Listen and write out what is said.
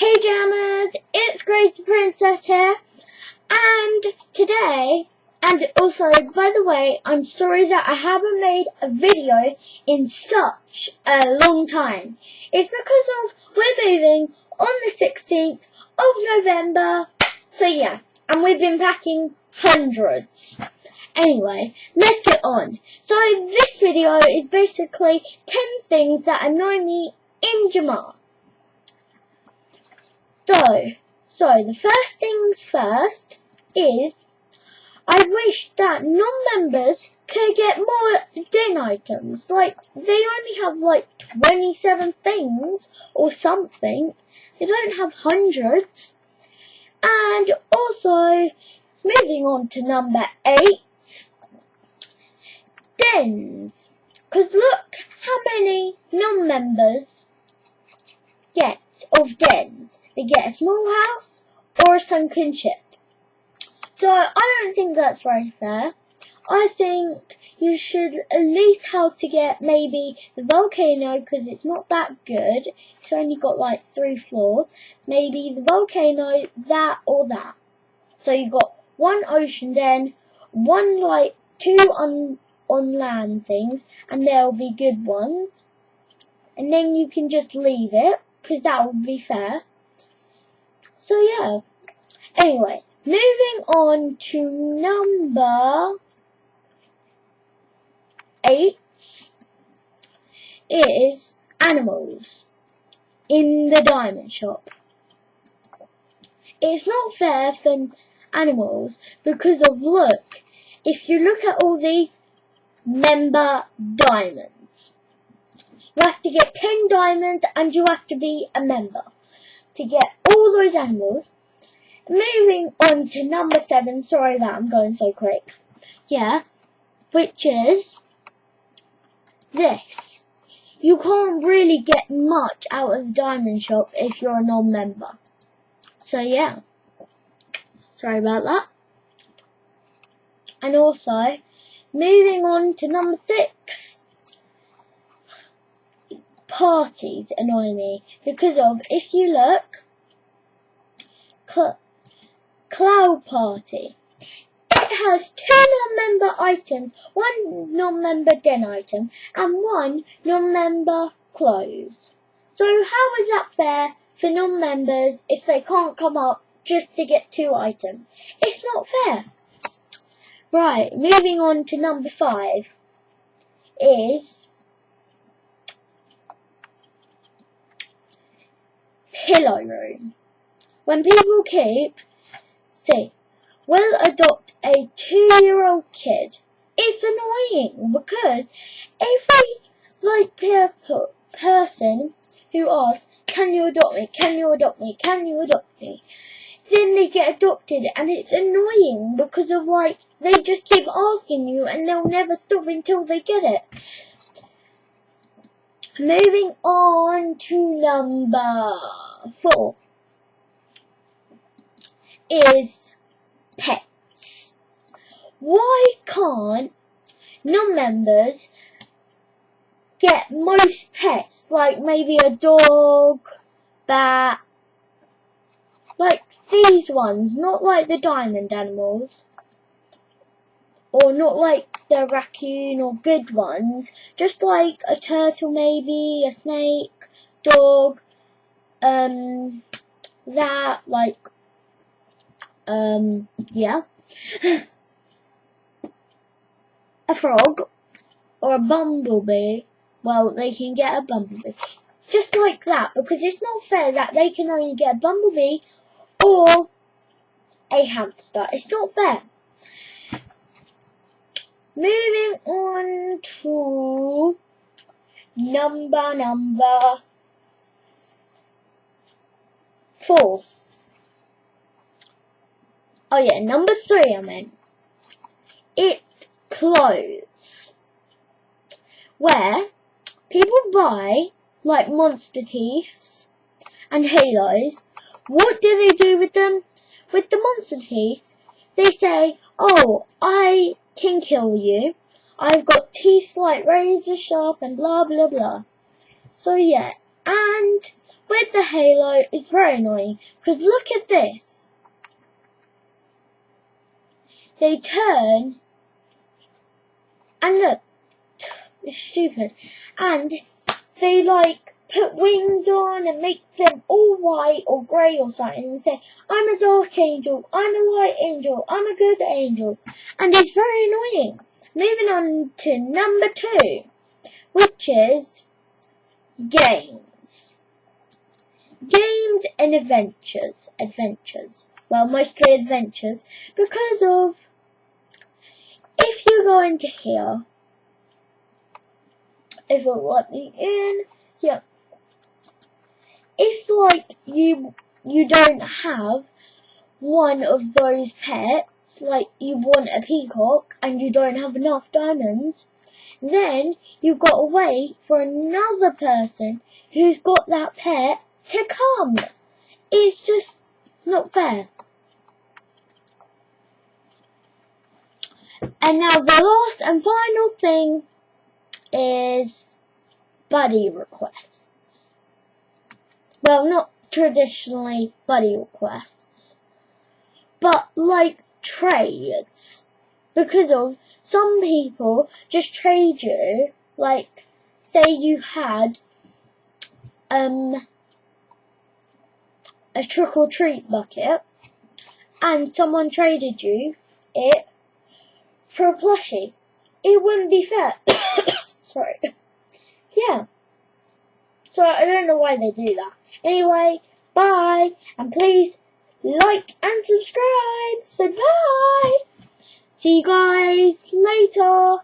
Hey Jammers, it's Gracie Princess here, and today, and also by the way, I'm sorry that I haven't made a video in such a long time. It's because of we're moving on the 16th of November, so yeah, and we've been packing hundreds. Anyway, let's get on. So this video is basically 10 things that annoy me in Jamar. So the first things first is I wish that non-members could get more den items. Like, they only have like 27 things or something. They don't have hundreds. And also, moving on to number 8, dens. Because look how many non-members get of dens. They get a small house or a sunken ship. So I don't think that's very fair. I think you should at least have to get maybe the volcano, because it's not that good. It's only got like 3 floors. Maybe the volcano, that or that. So you've got 1 ocean den, 1 like 2 on land things, and there'll be good ones. And then you can just leave it, because that would be fair. So yeah. Anyway, moving on to number 8 is animals in the diamond shop. It's not fair for animals because of look. If you look at all these member diamonds, you have to get 10 diamonds and you have to be a member to get all those animals. Moving on to number 7, sorry that I'm going so quick. Yeah, which is this. You can't really get much out of the diamond shop if you're a non-member. So yeah, sorry about that. And also, moving on to number 6. Parties annoy me because of, if you look, Cloud Party. It has 2 non-member items, 1 non-member den item, and 1 non-member clothes. So how is that fair for non-members if they can't come up just to get 2 items? It's not fair. Right, moving on to number 5 is pillow room. When people will adopt a 2-year-old kid, it's annoying because every person who asks, can you adopt me, can you adopt me, can you adopt me, then they get adopted, and it's annoying because of they just keep asking you and they'll never stop until they get it. Moving on to number 4 is pets. Why can't non-members get most pets, like maybe a dog, bat, like these ones, not like the diamond animals, or not like the raccoon or good ones, just like a turtle maybe, a snake, dog, that, like, yeah, a frog, or a bumblebee. Well, they can get a bumblebee. Just like that, because it's not fair that they can only get a bumblebee or a hamster. It's not fair. Moving on to number 4. Oh yeah, number 3 I meant. It's clothes. Where people buy like monster teeths and halos. What do they do with them? With the monster teeth, they say, oh, I can kill you. I've got teeth like razor sharp and blah blah blah. So yeah, And with the halo, it's very annoying. Because look at this. They turn. And look. It's stupid. And they like put wings on and make them all white or grey or something and say, I'm a dark angel, I'm a light angel, I'm a good angel. And it's very annoying. Moving on to number 2, which is games. Games and adventures. Well, mostly adventures, because of, if you go into here, if it'll let me in, yeah. If like you don't have one of those pets, like you want a peacock and you don't have enough diamonds, then you've got to wait for another person who's got that pet to come. It's just not fair. And now the last and final thing is buddy requests. Well, not traditionally buddy requests, but like trades. Because of some people just trade you, like say you had a trick or treat bucket and someone traded you it for a plushie. It wouldn't be fair. Sorry. Yeah. So I don't know why they do that. Anyway, bye. And please like and subscribe. So bye. See you guys later.